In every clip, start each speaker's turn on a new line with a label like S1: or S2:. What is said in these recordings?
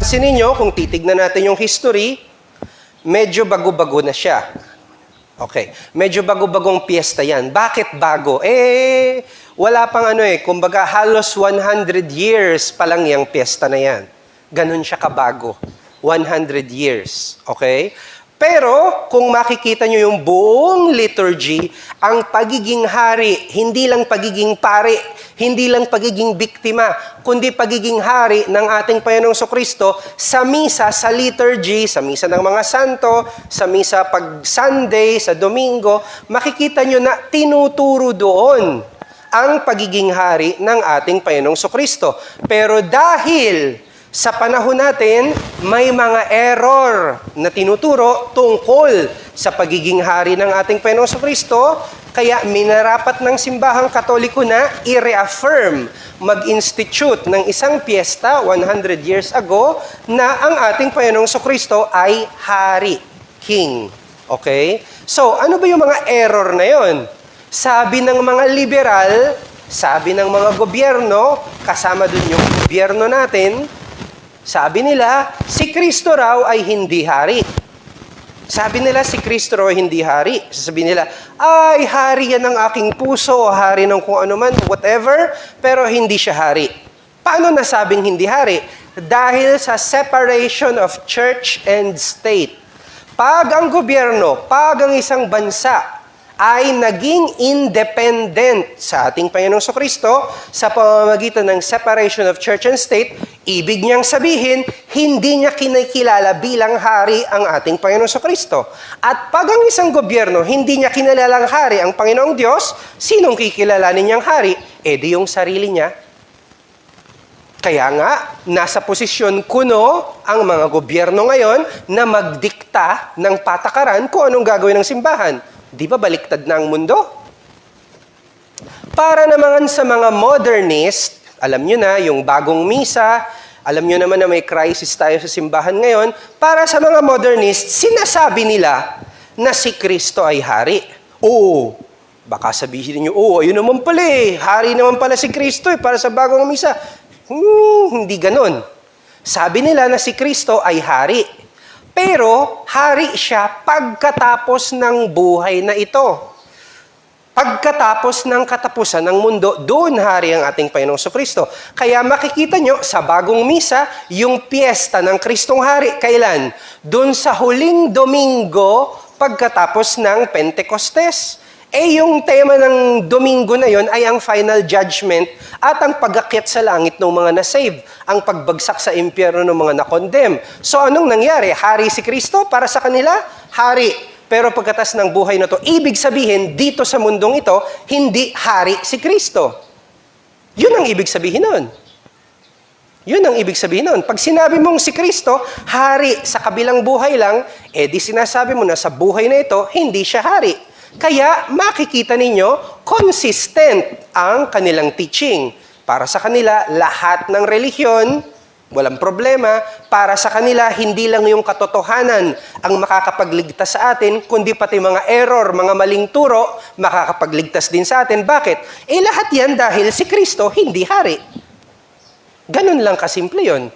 S1: Pansin ninyo, kung titignan natin yung history, medyo bago-bago na siya. Okay, medyo bago-bagong piyesta yan. Bakit bago? Wala pang kumbaga halos 100 years pa lang yung piyesta na yan. Ganun siya kabago. 100 years. Okay? Pero, kung makikita nyo yung buong liturgy, ang pagiging hari, hindi lang pagiging pari, hindi lang pagiging biktima, kundi pagiging hari ng ating Panginoong Jesucristo sa misa, sa liturgy, sa misa ng mga santo, sa misa pag Sunday, sa Domingo, makikita nyo na tinuturo doon ang pagiging hari ng ating Panginoong Jesucristo. Pero dahil sa panahon natin, may mga error na tinuturo tungkol sa pagiging hari ng ating Panginoong Jesucristo, kaya minarapat ng simbahang Katoliko na i-reaffirm, mag-institute ng isang piyesta 100 years ago na ang ating Panginoong Jesucristo ay hari, king. Okay? So, ano ba yung mga error na yon? Sabi ng mga liberal, sabi ng mga gobyerno, kasama dun yung gobyerno natin, sabi nila, si Kristo raw ay hindi hari. Sabi nila, si Kristo raw ay hindi hari. Sasabihin nila, ay, hari yan ng aking puso, hari ng kung ano man, whatever, pero hindi siya hari. Paano nasabing hindi hari? Dahil sa separation of church and state. Pag ang gobyerno, pag ang isang bansa ay naging independent sa ating Panginoong Jesucristo sa pamamagitan ng separation of church and state, ibig niyang sabihin, hindi niya kinikilala bilang hari ang ating Panginoong Jesucristo. At pag ang isang gobyerno, hindi niya kinilalang hari ang Panginoong Diyos, sinong kikilalanin niyang hari? Di yung sarili niya. Kaya nga, nasa posisyon kuno ang mga gobyerno ngayon na magdikta ng patakaran kung anong gagawin ng simbahan. Di ba baliktad na ang mundo? Para naman sa mga modernist, alam nyo na, yung bagong misa, alam nyo naman na may crisis tayo sa simbahan ngayon, para sa mga modernist, sinasabi nila na si Kristo ay hari. Oo, baka sabihin niyo, ayun naman pala hari naman pala si Kristo para sa bagong misa. Hindi ganon. Sabi nila na si Kristo ay hari. Pero, hari siya pagkatapos ng buhay na ito. Pagkatapos ng katapusan ng mundo, doon hari ang ating Panginoong Jesucristo. Kaya makikita nyo sa bagong misa, yung piyesta ng Kristong Hari. Kailan? Doon sa huling Domingo, pagkatapos ng Pentecostes. Yung tema ng Domingo na yon ay ang final judgment at ang pag-akyat sa langit ng mga nasave, ang pagbagsak sa impyerno ng mga nakondem. So anong nangyari? Hari si Kristo para sa kanila? Hari. Pero pagkatas ng buhay na to, ibig sabihin, dito sa mundong ito, hindi hari si Kristo. Yun ang ibig sabihin nun. Yun ang ibig sabihin nun. Pag sinabi mong si Kristo, hari sa kabilang buhay lang, di sinasabi mo na sa buhay na ito, hindi siya hari. Kaya makikita ninyo, consistent ang kanilang teaching. Para sa kanila, lahat ng relihiyon, walang problema. Para sa kanila, hindi lang yung katotohanan ang makakapagligtas sa atin, kundi pati mga error, mga maling turo, makakapagligtas din sa atin. Bakit? Lahat yan dahil si Kristo hindi hari. Ganun lang kasimple yun.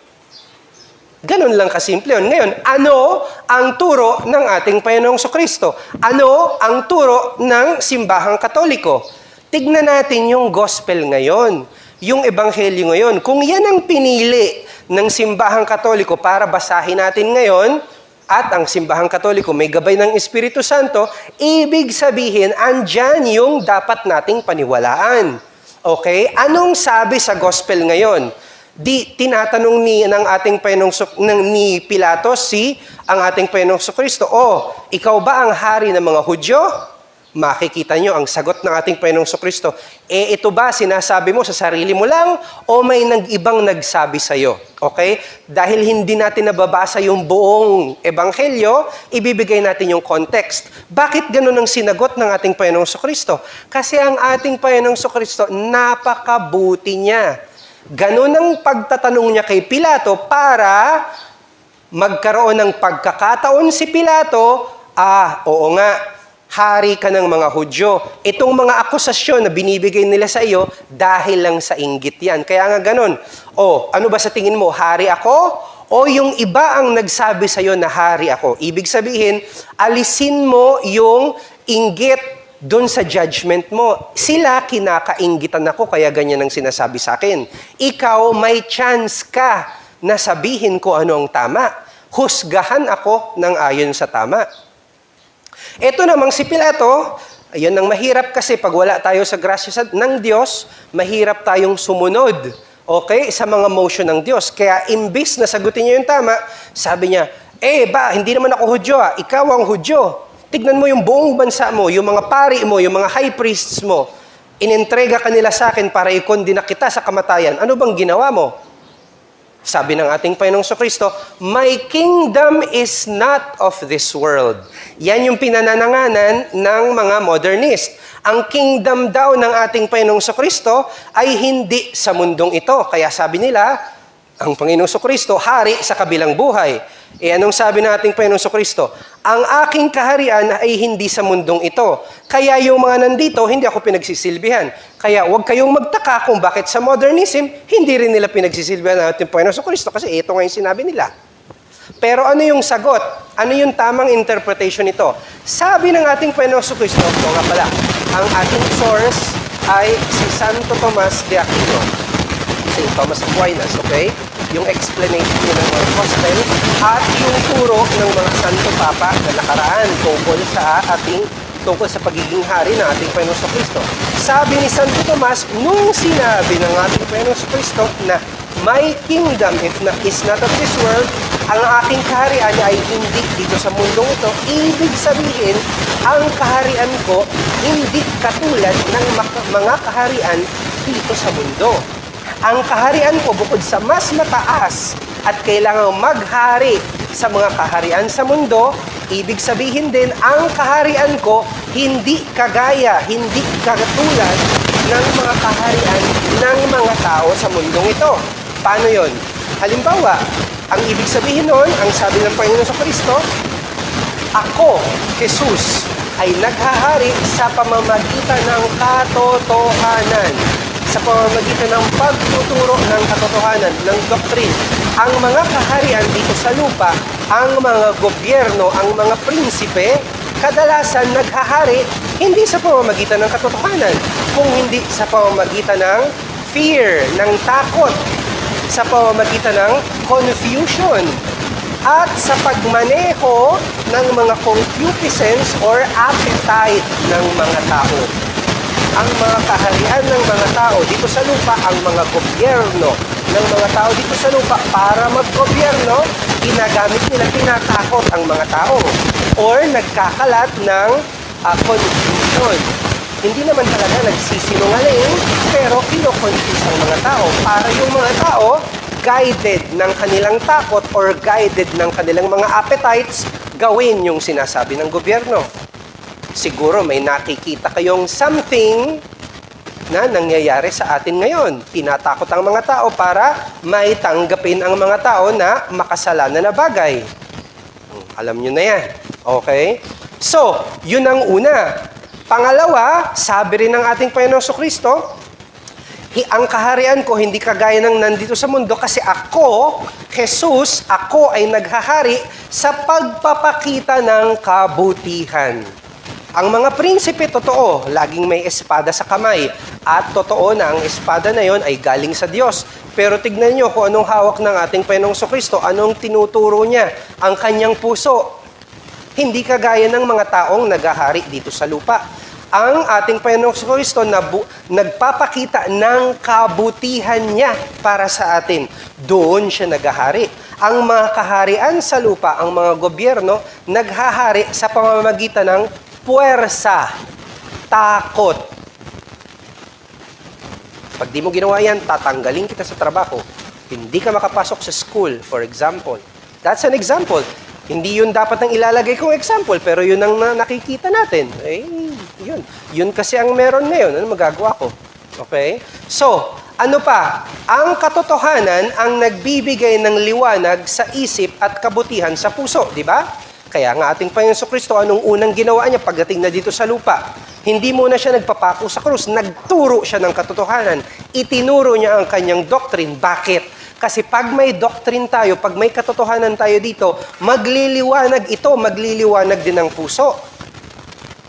S1: Ganun lang kasimple yun. Ngayon, ano ang turo ng ating Panginoong Jesucristo? Ano ang turo ng simbahang Katoliko? Tignan natin yung gospel ngayon, yung ebanghelyo ngayon. Kung yan ang pinili ng simbahang Katoliko para basahin natin ngayon, at ang simbahang Katoliko may gabay ng Espiritu Santo, ibig sabihin, andyan yung dapat nating paniwalaan. Okay? Anong sabi sa gospel ngayon? Tinatanong ng ating ni Pilatos ang ating Panginoong Jesucristo, ikaw ba ang hari ng mga Hudyo? Makikita nyo ang sagot ng ating Panginoong Jesucristo, ito ba sinasabi mo sa sarili mo lang o may ibang nagsabi sa'yo? Okay? Dahil hindi natin nababasa yung buong ebanghelyo, ibibigay natin yung context. Bakit ganun ang sinagot ng ating Panginoong Jesucristo? Kasi ang ating Panginoong Jesucristo, napakabuti niya. Ganun ang pagtatanong niya kay Pilato para magkaroon ng pagkakataon si Pilato, oo nga, hari ka ng mga Hudyo. Itong mga akusasyon na binibigay nila sa iyo, dahil lang sa inggit yan. Kaya nga ganun, ano ba sa tingin mo, hari ako O yung iba ang nagsabi sa'yo na hari ako. Ibig sabihin, alisin mo yung inggit doon sa judgment mo. Sila, kinakainggitan ako, kaya ganyan ang sinasabi sa akin. Ikaw, may chance ka na sabihin ko ano ang tama. Husgahan ako ng ayon sa tama. Ito namang si Pilato, ayun ang mahirap kasi pag wala tayo sa grasya ng Diyos, mahirap tayong sumunod, okay, sa mga motion ng Diyos. Kaya imbis na sagutin niya yung tama, sabi niya, hindi naman ako Hudyo, ikaw ang Hudyo. Tignan mo yung buong bansa mo, yung mga pari mo, yung mga high priests mo, inintrega ka nila sa akin para ikondina kita sa kamatayan. Ano bang ginawa mo? Sabi ng ating Panginoong Kristo, my kingdom is not of this world. Yan yung pinanananganan ng mga modernist. Ang kingdom daw ng ating Panginoong Kristo ay hindi sa mundong ito. Kaya sabi nila, ang Panginoong Kristo, hari sa kabilang buhay. Anong sabi ng ating Panginoong Kristo? Ang aking kaharian ay hindi sa mundong ito. Kaya yung mga nandito, hindi ako pinagsisilbihan. Kaya huwag kayong magtaka kung bakit sa modernism, hindi rin nila pinagsisilbihan ng ating Panginoong Kristo kasi ito nga yung sinabi nila. Pero ano yung sagot? Ano yung tamang interpretation nito? Sabi ng ating Panginoong Kristo, ito nga pala, ang ating source ay si Santo Tomas de Aquino. St. Thomas Aquinas, okay? Yung explanation niya ng mga gospel at yung turo ng mga Santo Papa na nakaraan tungkol sa pagiging hari ng ating Panginoon Kristo. Sabi ni Santo Tomas, nung sinabi ng ating Panginoon Kristo na my kingdom is not of this world, ang aking kaharian ay hindi dito sa mundong ito, ibig sabihin, ang kaharian ko hindi katulad ng mga kaharian dito sa mundo. Ang kaharian ko bukod sa mas mataas at kailangang maghari sa mga kaharian sa mundo, ibig sabihin din, ang kaharian ko hindi kagaya, hindi katulad ng mga kaharian ng mga tao sa mundong ito. Paano yon? Halimbawa, ang ibig sabihin nun, ang sabi ng Panginoon sa Kristo, ako, Jesus, ay naghahari sa pamamagitan ng katotohanan, sa pamamagitan ng pagtuturo ng katotohanan, ng doctrine. Ang mga kaharian dito sa lupa, ang mga gobyerno, ang mga prinsipe, kadalasan naghahari hindi sa pamamagitan ng katotohanan, kung hindi sa pamamagitan ng fear, ng takot, sa pamamagitan ng confusion, at sa pagmaneho ng mga concupiscence or appetite ng mga tao. Ang mga kaharian ng mga tao dito sa lupa, ang mga gobyerno ng mga tao dito sa lupa, para maggobyerno, ginagamit nila, tinatakot ang mga tao or nagkakalat ng confusion. Hindi naman talaga nagsisinungaling, pero kino-confuse ang mga tao para yung mga tao guided ng kanilang takot or guided ng kanilang mga appetites, gawin yung sinasabi ng gobyerno. Siguro may nakikita kayong something na nangyayari sa atin ngayon. Tinatakot ang mga tao para may tanggapin ang mga tao na makasalanan na bagay. Alam nyo na yan. Okay? So, yun ang una. Pangalawa, sabi rin ng ating Panginoon Kristo, ang kaharian ko hindi kagaya ng nandito sa mundo kasi ako, Jesus, ako ay naghahari sa pagpapakita ng kabutihan. Ang mga prinsipe, totoo, laging may espada sa kamay. At totoo na ang espada na yon ay galing sa Diyos. Pero tignan nyo kung anong hawak ng ating Panginoong Kristo, anong tinuturo niya, ang kanyang puso. Hindi kagaya ng mga taong naghahari dito sa lupa. Ang ating Panginoong Kristo nagpapakita ng kabutihan niya para sa atin. Doon siya naghahari. Ang mga kaharian sa lupa, ang mga gobyerno, naghahari sa pamamagitan ng puwersa, takot. Pag di mo ginawa yan, tatanggalin kita sa trabaho. Hindi ka makapasok sa school, for example. That's an example. Hindi yun dapat nang ilalagay kong example, pero yun ang nakikita natin. Yun. Yun kasi ang meron ngayon. Ano magagawa ko? Okay? So, ano pa? Ang katotohanan ang nagbibigay ng liwanag sa isip at kabutihan sa puso, di ba? Kaya nga ating Panginoon Kristo, anong unang ginawa niya pagdating na dito sa lupa? Hindi muna siya nagpapako sa krus, nagturo siya ng katotohanan. Itinuro niya ang kanyang doctrine. Bakit? Kasi pag may doctrine tayo, pag may katotohanan tayo dito, magliliwanag ito, magliliwanag din ang puso.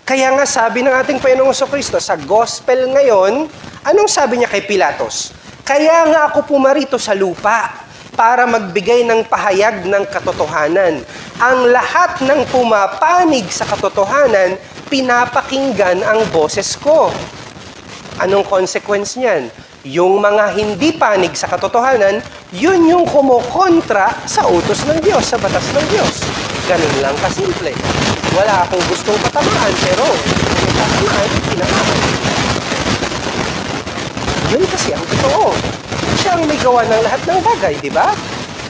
S1: Kaya nga sabi ng ating Panginoong Kristo sa gospel ngayon, anong sabi niya kay Pilatos? Kaya nga ako pumarito sa lupa para magbigay ng pahayag ng katotohanan. Ang lahat ng pumapanig sa katotohanan, pinapakinggan ang boses ko. Anong consequence niyan? Yung mga hindi panig sa katotohanan, yun yung kumokontra sa utos ng Diyos, sa batas ng Diyos. Ganun lang kasimple. Wala akong gustong patamaan, pero kung tatamaan, pinangaman. Yun kasi ang totoo. Siya ang may gawa ng lahat ng bagay, di ba?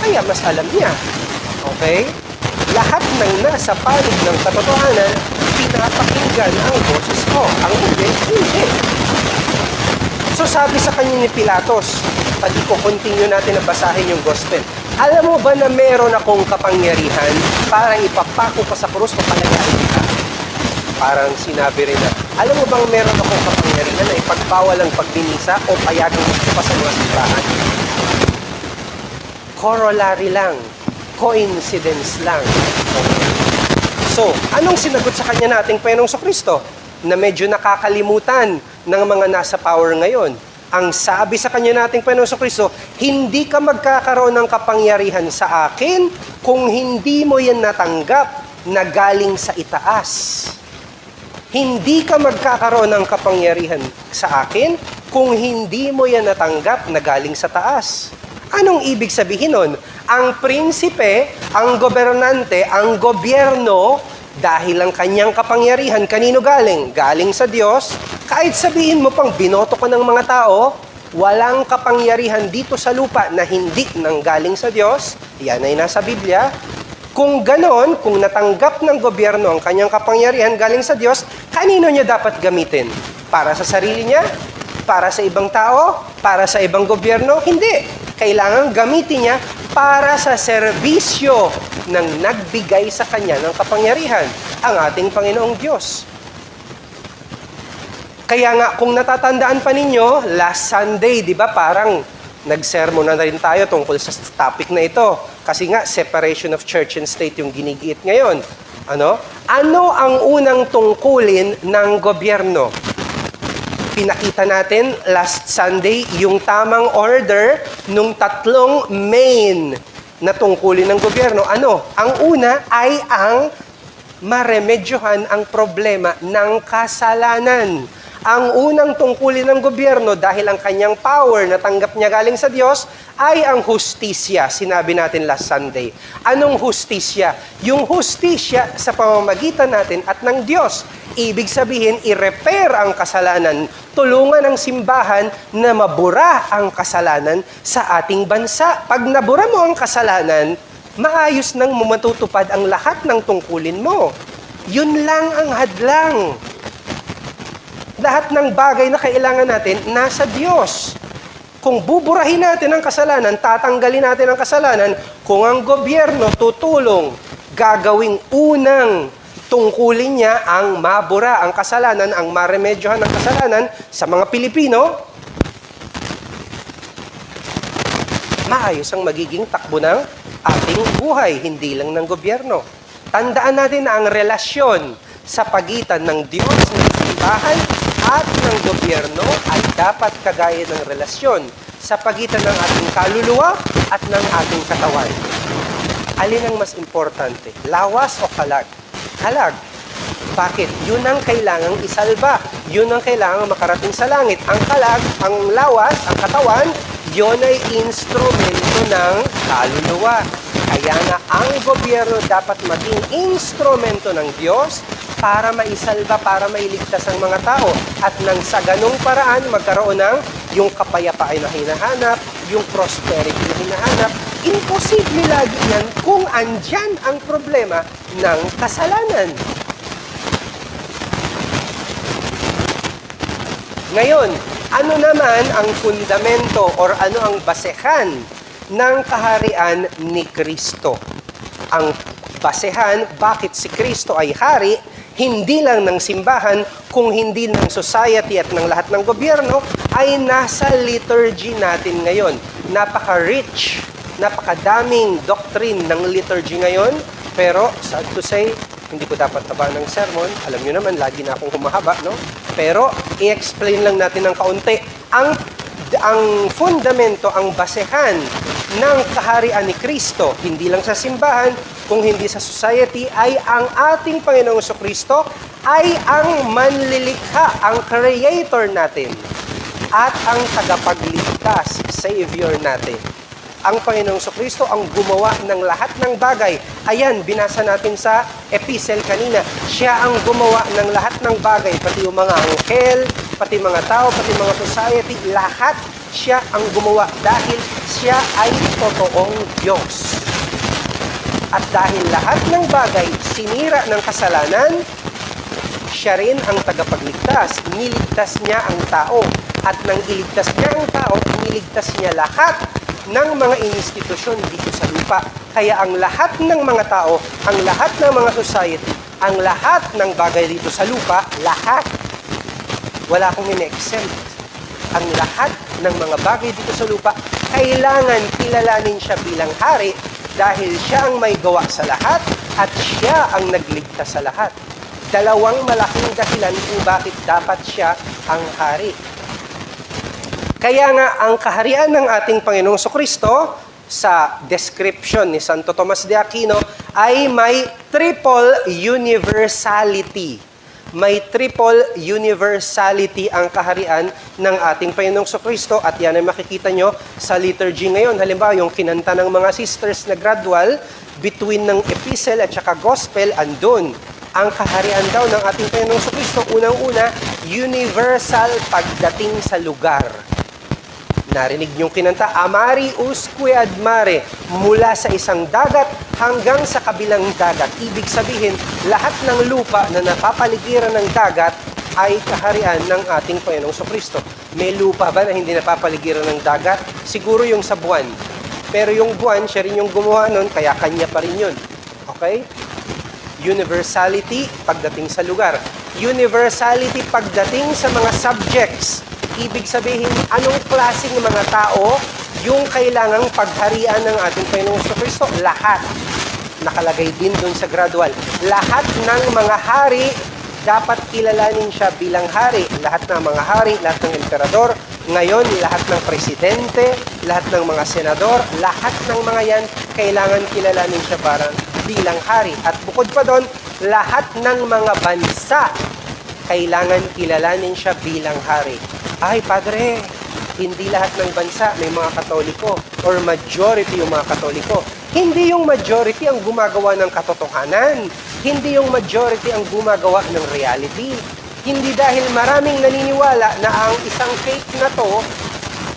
S1: Kaya mas alam niya. Okay? Lahat ng nasa panig ng katotohanan, pinapakinggan ang boses ko. Ang hindi. So sabi sa kanya ni Pilatos, pag i-continue natin na basahin yung gospel, alam mo ba na meron akong kapangyarihan para ipapako ka sa krus o palayain ka? Parang sinabi rin na, alam mo bang meron akong kapangyarihan na ipagbawal ang pagdinisa o payagang pa sa mga simbahan? Corollary lang. Coincidence lang. Okay. So, anong sinagot sa kanya nating Panginoong Kristo na medyo nakakalimutan ng mga nasa power ngayon? Ang sabi sa kanya nating Panginoong Kristo, hindi ka magkakaroon ng kapangyarihan sa akin kung hindi mo yan natanggap na galing sa itaas. Hindi ka magkakaroon ng kapangyarihan sa akin kung hindi mo yan natanggap na galing sa taas. Anong ibig sabihin nun? Ang prinsipe, ang gobernante, ang gobyerno, dahil ang kanyang kapangyarihan, kanino galing? Galing sa Diyos. Kahit sabihin mo pang binoto ko ng mga tao, walang kapangyarihan dito sa lupa na hindi nanggaling sa Diyos. Yan ay nasa Biblia. Kung ganon, kung natanggap ng gobyerno ang kanyang kapangyarihan galing sa Diyos, kanino niya dapat gamitin? Para sa sarili niya? Para sa ibang tao? Para sa ibang gobyerno? Hindi. Kailangan gamitin niya para sa serbisyo ng nagbigay sa kanya ng kapangyarihan, ang ating Panginoong Diyos. Kaya nga, kung natatandaan pa ninyo, last Sunday, di ba, parang nag-sermon na rin tayo tungkol sa topic na ito. Kasi nga, separation of church and state yung ginigiit ngayon. Ano ang unang tungkulin ng gobyerno? Pinakita natin last Sunday yung tamang order nung tatlong main na tungkulin ng gobyerno. Ang una ay ang maremedyohan ang problema ng kasalanan. Ang unang tungkulin ng gobyerno dahil ang kanyang power na tanggap niya galing sa Diyos ay ang hustisya. Sinabi natin last Sunday. Anong hustisya? Yung hustisya sa pamamagitan natin at ng Diyos. Ibig sabihin, i-repair ang kasalanan. Tulungan ang simbahan na mabura ang kasalanan sa ating bansa. Pag nabura mo ang kasalanan, maayos nang matutupad ang lahat ng tungkulin mo. Yun lang ang hadlang. Lahat ng bagay na kailangan natin, nasa Diyos. Kung buburahin natin ang kasalanan, tatanggalin natin ang kasalanan, kung ang gobyerno tutulong, gagawing unang tungkulin niya ang mabura ang kasalanan, ang maremedyohan ng kasalanan sa mga Pilipino, maayos ang magiging takbo ng ating buhay, hindi lang ng gobyerno. Tandaan natin na ang relasyon sa pagitan ng Diyos, ng simbahan, at ng gobyerno ay dapat kagaya ng relasyon sa pagitan ng ating kaluluwa at ng ating katawan. Alin ang mas importante? Lawas o kalag? Kalag. Bakit? Yun ang kailangang isalba. Yun ang kailangang makarating sa langit. Ang kalag, ang lawas, ang katawan, yun ay instrumento ng kaluluwa. Kaya nga ang gobyerno dapat maging instrumento ng Diyos para maisalba, para mailigtas ang mga tao. At nang sa ganung paraan, magkaroon ng yung kapayapaan na hinahanap, yung prosperity na hinahanap. Imposible lagi yan kung andyan ang problema ng kasalanan. Ngayon, ano naman ang fundamento or ano ang basehan ng kaharian ni Kristo? Ang basehan bakit si Kristo ay hari, hindi lang ng simbahan, kung hindi ng society at ng lahat ng gobyerno, ay nasa liturgy natin ngayon. napaka-rich, napakadaming doctrine ng liturgy ngayon. Pero, sad to say, hindi ko dapat taba ng sermon. Alam nyo naman, lagi na akong humahaba, no? Pero, i-explain lang natin ng kaunti. Ang fundamento, ang basehan ng kaharian ni Kristo, hindi lang sa simbahan, kung hindi sa society, ay ang ating Panginoong Kristo ay ang manlilikha, ang creator natin, at ang tagapagligtas, Savior natin. Ang Panginoong Kristo ang gumawa ng lahat ng bagay. Ayan, binasa natin sa epistle kanina. Siya ang gumawa ng lahat ng bagay, pati yung mga anghel, pati mga tao, pati mga society, lahat siya ang gumawa dahil siya ay totoong Diyos. At dahil lahat ng bagay sinira ng kasalanan, siya rin ang tagapagligtas. Niligtas niya ang tao. At nang iligtas niya ang tao, niligtas niya lahat ng mga institusyon dito sa lupa. Kaya ang lahat ng mga tao, ang lahat ng mga society, ang lahat ng bagay dito sa lupa, lahat, wala akong ine-exempt. Ang lahat ng mga bagay dito sa lupa, kailangan kilalanin siya bilang hari dahil siya ang may gawa sa lahat at siya ang nagligtas sa lahat. Dalawang malaking dahilan kung bakit dapat siya ang hari. Kaya nga, ang kaharian ng ating Panginoong Kristo sa description ni Santo Tomas de Aquino ay may triple universality. May triple universality ang kaharian ng ating Panginoong Kristo at yan ay makikita nyo sa liturgy ngayon. Halimbawa, yung kinanta ng mga sisters na gradual between ng epistle at saka gospel, andun. Ang kaharian daw ng ating Panginoong Kristo, unang-una, universal pagdating sa lugar. Narinig niyong kinanta, Amari usque ad mare, mula sa isang dagat hanggang sa kabilang dagat. Ibig sabihin, lahat ng lupa na napapaligiran ng dagat ay kaharian ng ating Panginoong Kristo. May lupa ba na hindi napapaligiran ng dagat? Siguro yung sa buwan. Pero yung buwan, siya rin yung gumawa nun, kaya kanya pa rin yun. Okay? Universality pagdating sa lugar. Universality pagdating sa mga subjects. Ibig sabihin, anong klaseng mga tao yung kailangang pagharian ng ating Panginoong Kristo? Lahat. Nakalagay din dun sa gradual. Lahat ng mga hari, dapat kilalanin siya bilang hari. Lahat ng mga hari, lahat ng emperador, ngayon, lahat ng presidente, lahat ng mga senador, lahat ng mga yan, kailangan kilalanin siya bilang hari. At bukod pa doon, lahat ng mga bansa, kailangan kilalanin siya bilang hari. Ay, Padre, hindi lahat ng bansa may mga Katoliko or majority yung mga Katoliko. Hindi yung majority ang gumagawa ng katotohanan. Hindi yung majority ang gumagawa ng reality. Hindi dahil maraming naniniwala na ang isang cake na to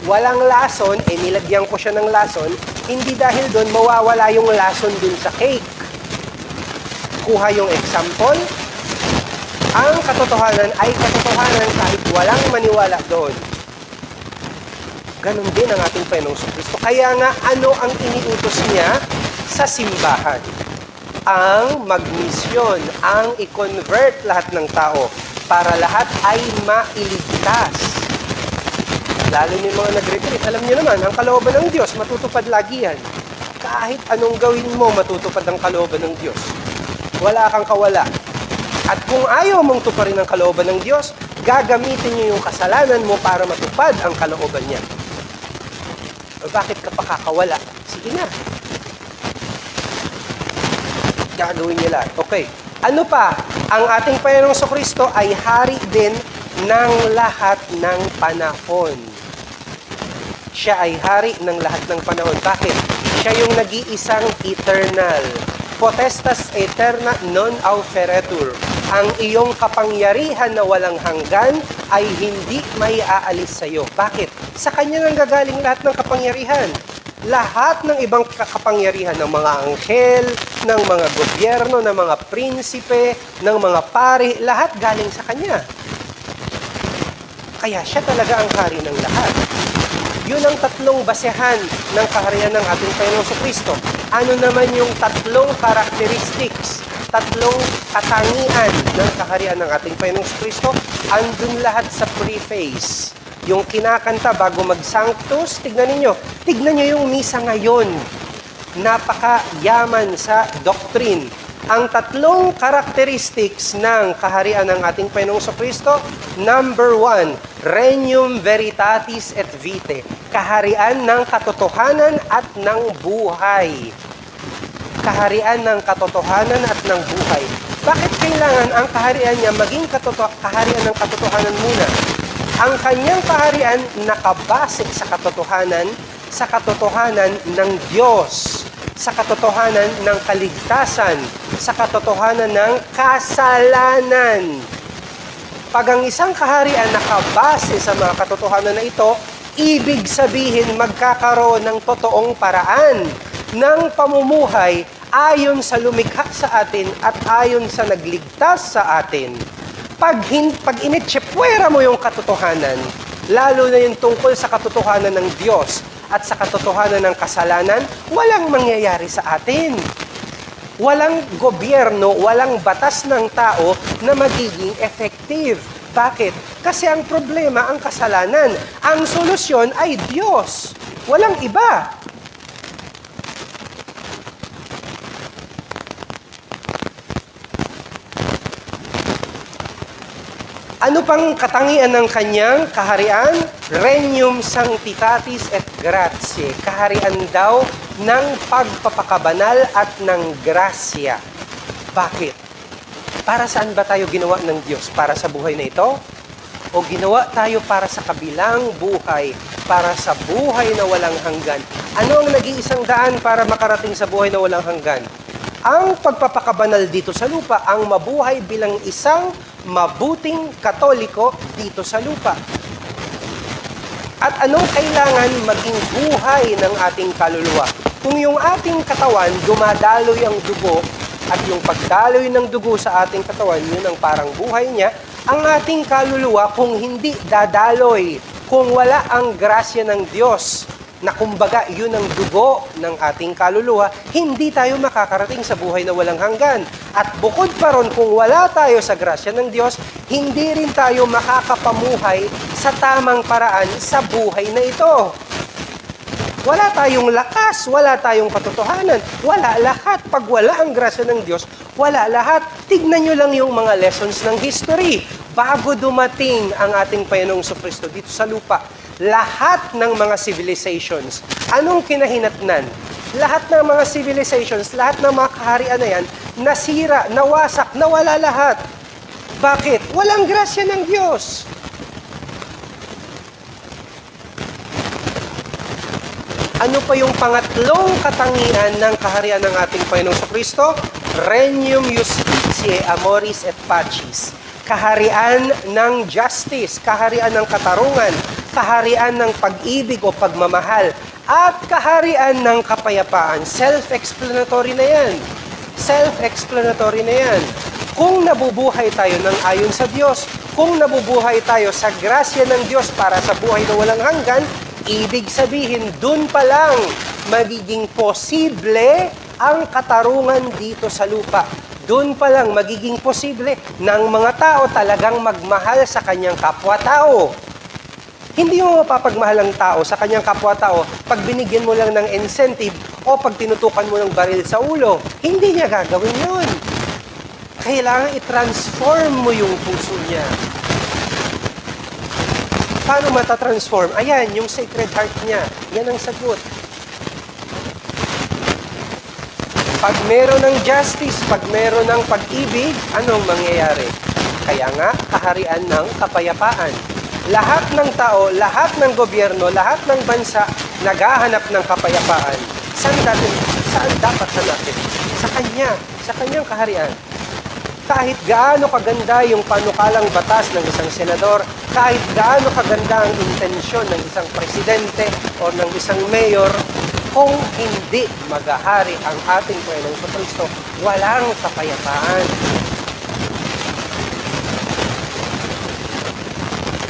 S1: walang lason, nilagyan ko siya ng lason, hindi dahil doon mawawala yung lason dun sa cake. Kuha yung example, ang katotohanan ay katotohanan kahit walang maniwala doon. Ganon din ang ating Panginoong Kristo. Kaya nga, ano ang iniutos niya sa simbahan? Ang magmisyon, ang i-convert lahat ng tao para lahat ay mailigtas. Lalo yung mga nag-retreat, alam niyo naman, ang kalooban ng Diyos, matutupad lagi yan. Kahit anong gawin mo, matutupad ang kalooban ng Diyos. Wala kang kawala. At kung ayaw mong tuparin ang kalooban ng Diyos, gagamitin niyo yung kasalanan mo para matupad ang kalooban niya. O bakit ka pa kakawala? Sige na. Gagawin niya lahat. Okay. Ano pa? Ang ating Panginoong Kristo ay hari din ng lahat ng panahon. Siya ay hari ng lahat ng panahon. Bakit? Siya yung nag-iisang eternal. Potestas eterna non auferetur. Ang iyong kapangyarihan na walang hanggan ay hindi may aalis sa iyo. Bakit? Sa kanya nang gagaling lahat ng kapangyarihan. Lahat ng ibang kapangyarihan ng mga anghel, ng mga gobyerno, ng mga prinsipe, ng mga pari, lahat galing sa kanya. Kaya siya talaga ang hari ng lahat. Yun ang tatlong basehan ng kaharian ng ating Panginoong Kristo. Ano naman yung tatlong characteristics, tatlong katangian ng kaharian ng ating Panginoong Kristo? Andun lahat sa preface yung kinakanta bago mag-sanctus, tignan niyo yung misa ngayon. Napakayaman sa doctrine. Ang tatlong characteristics ng kaharian ng ating Panginoong Kristo, number 1, regnum veritatis et vitae, kaharian ng katotohanan at ng buhay. Kaharian ng katotohanan at ng buhay. Bakit kailangan ang kaharian niya maging kaharian ng katotohanan muna? Ang kanyang kaharian nakabase sa katotohanan ng Diyos, sa katotohanan ng kaligtasan, sa katotohanan ng kasalanan. Pag ang isang kaharian nakabase sa mga katotohanan na ito, ibig sabihin magkakaroon ng totoong paraan ng pamumuhay ayon sa lumikha sa atin at ayon sa nagligtas sa atin. Pag initsepwera mo yung katotohanan, lalo na yung tungkol sa katotohanan ng Diyos at sa katotohanan ng kasalanan, walang mangyayari sa atin. Walang gobyerno, walang batas ng tao na magiging effective. Bakit? Kasi ang problema, ang kasalanan. Ang solusyon ay Diyos. Walang iba. Ano pang katangian ng kanyang kaharian? Regnum sanctitatis et gratiae. Kaharian daw ng pagpapakabanal at ng grasya. Bakit? Para saan ba tayo ginawa ng Diyos? Para sa buhay na ito? O ginawa tayo para sa kabilang buhay? Para sa buhay na walang hanggan? Ano ang nag-iisang daan para makarating sa buhay na walang hanggan? Ang pagpapakabanal dito sa lupa, ang mabuhay bilang isang mabuting Katoliko dito sa lupa. At anong kailangan maging buhay ng ating kaluluwa? Kung yung ating katawan, dumadaloy ang dugo, at yung pagdaloy ng dugo sa ating katawan, yun ang parang buhay niya, ang ating kaluluwa, kung hindi dadaloy, kung wala ang grasya ng Diyos, na kumbaga yun ang dugo ng ating kaluluwa, hindi tayo makakarating sa buhay na walang hanggan. At bukod pa ron, kung wala tayo sa grasya ng Diyos, hindi rin tayo makakapamuhay sa tamang paraan sa buhay na ito. Wala tayong lakas, wala tayong katotohanan, wala lahat. Pag wala ang grasya ng Diyos, wala lahat. Tignan nyo lang yung mga lessons ng history. Bago dumating ang ating Panginoong Kristo dito sa lupa, lahat ng mga civilizations, anong kinahinatnan? Lahat ng mga civilizations, lahat ng mga kaharian na yan, nasira, nawasak, nawala lahat. Bakit? Walang grasya ng Diyos. Ano pa yung pangatlong katangian ng kaharian ng ating Panginoong Kristo? Regnum justitiae amoris et pacis. Kaharian ng justice, kaharian ng katarungan, kaharian ng pag-ibig o pagmamahal, at kaharian ng kapayapaan. Self-explanatory na yan. Self-explanatory na yan. Kung nabubuhay tayo ng ayon sa Diyos, kung nabubuhay tayo sa grasya ng Diyos para sa buhay na walang hanggan, ibig sabihin, dun pa lang magiging posible ang katarungan dito sa lupa. Doon pa lang magiging posible ng mga tao talagang magmahal sa kanyang kapwa-tao. Hindi mo mapapagmahal ang tao sa kanyang kapwa-tao pag binigyan mo lang ng incentive o pag tinutukan mo ng baril sa ulo. Hindi niya gagawin yun. Kailangan i-transform mo yung puso niya. Paano matatransform? Ayan, yung sacred heart niya. Yan ang sagot. Pag meron ng justice, pag meron ng pag-ibig, anong mangyayari? Kaya nga, kaharian ng kapayapaan. Lahat ng tao, lahat ng gobyerno, lahat ng bansa naghahanap ng kapayapaan. Saan dapat hanapin? Sa Kanya, sa Kanyang kaharian. Kahit gaano kaganda yung panukalang batas ng isang senador, kahit gaano kaganda ang intensyon ng isang presidente o ng isang mayor, kung hindi maghahari ang ating Panginoong Kristo, walang kapayapaan.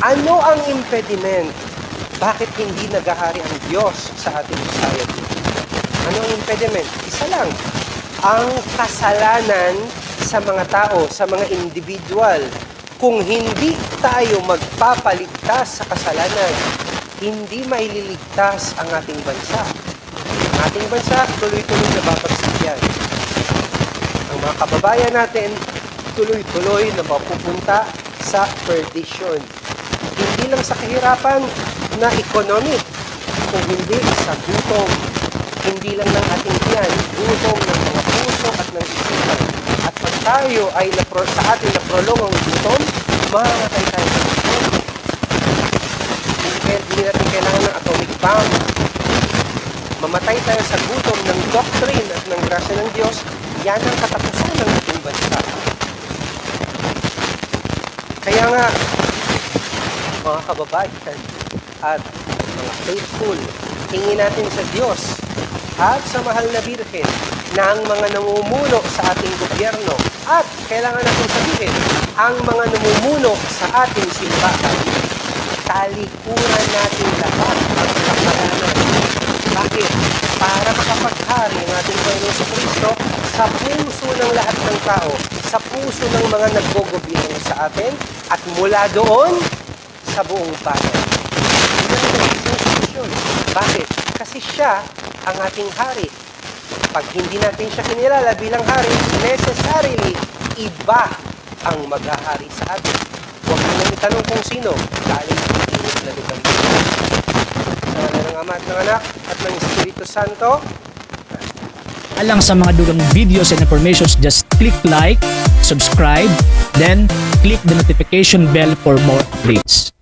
S1: Ano ang impediment? Bakit hindi naghahari ang Diyos sa ating society? Ano ang impediment? Isa lang. Ang kasalanan sa mga tao, sa mga individual. Kung hindi tayo magpapaligtas sa kasalanan, hindi maililigtas ang ating bansa. Ang ating bansa, tuloy-tuloy na babagsak yan. Ang mga kababayan natin, tuloy-tuloy na mapupunta sa perdition. Hindi lang sa kahirapan na economic, kung hindi sa gutom. Hindi lang ng ating tiyan, gutom ng mga puso at ng isipan. At pag tayo ay sa atin na prolong ang gutom, mamamatay tayo sa gutom. Hindi natin kailangan ng atomic bomb. Mamatay tayo sa gutom ng doctrine at ng grasya ng Diyos, yan ang katapusan ng ating bansa. Kaya nga, mga kababayan at mga faithful, hingin natin sa Diyos at sa mahal na Birhen na ang mga namumuno sa ating gobyerno at kailangan natin sabihin, ang mga namumuno sa ating simbahan, talikuran natin lahat ang kasalanan. Bakit? Para makapaghari ang ating Panginoon sa Kristo sa puso ng lahat ng tao, sa puso ng mga naggogobyerno sa atin, at mula doon sa buong bayan. Bakit? Kasi siya ang ating hari. Pag hindi natin siya kinilala bilang hari, necessarily, iba ang maghahari sa atin. Huwag mo nang itanong kung sino, dahil init na lugar. Sa ngala ng Ama at ng Anak at ng Espiritu Santo.
S2: Alang sa mga dugang videos and informations, just click like, subscribe, then click the notification bell for more updates.